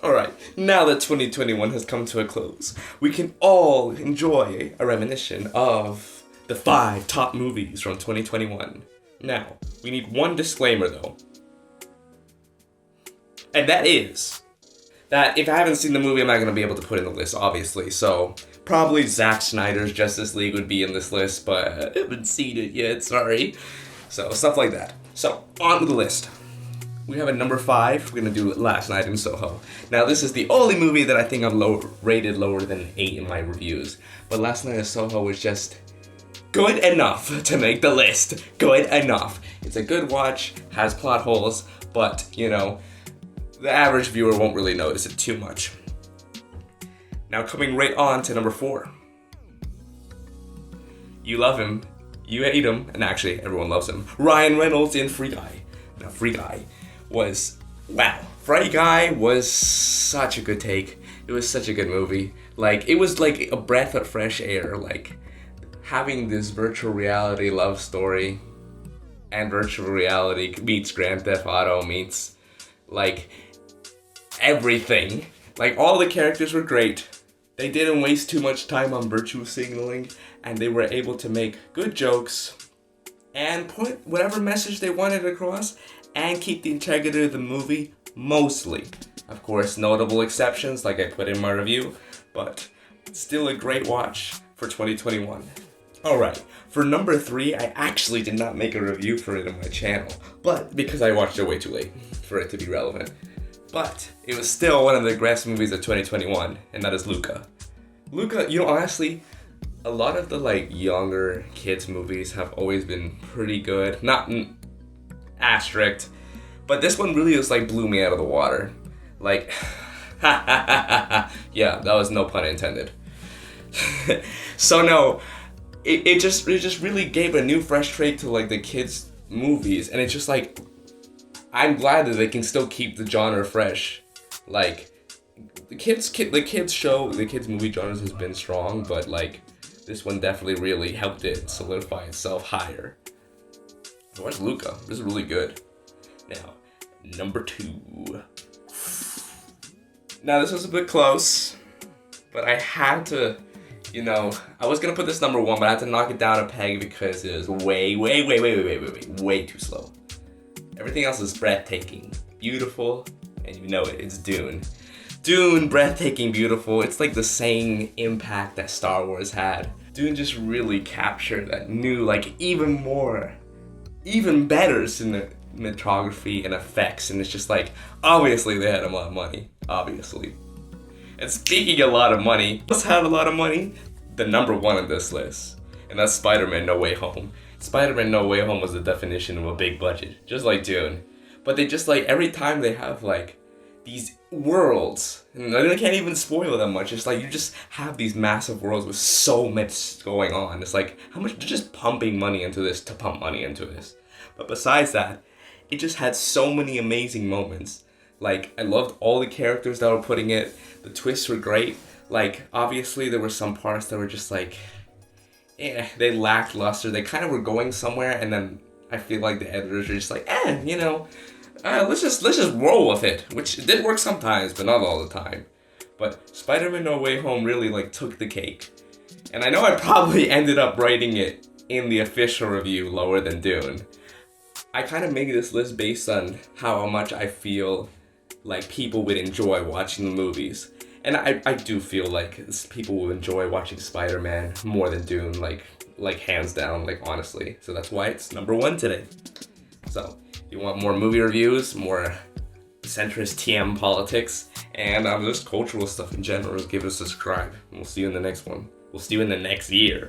Alright, now that 2021 has come to a close, we can all enjoy a reminiscence of the 5 top movies from 2021. Now, we need one disclaimer though. And that is that if I haven't seen the movie, I'm not going to be able to put it in the list, obviously. So, probably Zack Snyder's Justice League would be in this list, but I haven't seen it yet, sorry. So, stuff like that. So, on to the list. We have a number 5. We're going to do Last Night in Soho. Now, this is the only movie that I think I've rated lower than an 8 in my reviews. But Last Night in Soho was just good enough to make the list. Good enough. It's a good watch, has plot holes, but, you know, the average viewer won't really notice it too much. Now, coming right on to number 4. You love him, you hate him, and actually, everyone loves him. Ryan Reynolds in Free Guy. Now, Free Guy was, wow. Free Guy was such a good take. It was such a good movie. Like, it was like a breath of fresh air. Like, having this virtual reality love story and virtual reality meets Grand Theft Auto meets, like, everything. Like, all the characters were great. They didn't waste too much time on virtue signaling, and they were able to make good jokes and put whatever message they wanted across and keep the integrity of the movie, mostly. Of course, notable exceptions like I put in my review, but still a great watch for 2021. Alright, for number 3, I actually did not make a review for it on my channel, but because I watched it way too late for it to be relevant. But it was still one of the best movies of 2021, and that is Luca. Luca, you know, honestly, a lot of the like younger kids movies have always been pretty good. Not asterisk, but this one really just like blew me out of the water. Like, yeah, that was no pun intended. So no, it just really gave a new fresh trait to like the kids movies, and it's just like, I'm glad that they can still keep the genre fresh. Like, the kids movie genres has been strong, but like, this one definitely really helped it solidify itself higher. Where's Luca? This is really good. Now, number 2. Now, this was a bit close, but I had to, you know, I was gonna put this number 1, but I had to knock it down a peg because it was way too slow. Everything else is breathtaking, beautiful, and you know it, it's Dune. Dune, breathtaking, beautiful. It's like the same impact that Star Wars had. Dune just really captured that new, like, even better cinematography and effects, and it's just like, obviously they had a lot of money, obviously. And speaking of a lot of money, let's have a lot of money. The number 1 on this list, and that's SpiderMan No Way Home. SpiderMan No Way Home was the definition of a big budget, just like Dune. But they just like, every time they have like these worlds, and they can't even spoil that much, it's like you just have these massive worlds with so much going on. It's like, how much, they're just pumping money into this to pump money into this. But besides that, it just had so many amazing moments. Like, I loved all the characters that were putting it, the twists were great. Like, obviously there were some parts that were just like, they lacked luster. They kind of were going somewhere, and then I feel like the editors are just like, you know, let's just roll with it, which did work sometimes, but not all the time. But Spider-Man No Way Home really like took the cake, and I know I probably ended up rating it in the official review lower than Dune. I kind of made this list based on how much I feel like people would enjoy watching the movies. And I do feel like people will enjoy watching Spider-Man more than Dune, like hands down, like honestly. So that's why it's number 1 today. So, if you want more movie reviews, more centrist TM politics, and just cultural stuff in general, give us a subscribe. And we'll see you in the next one. We'll see you in the next year.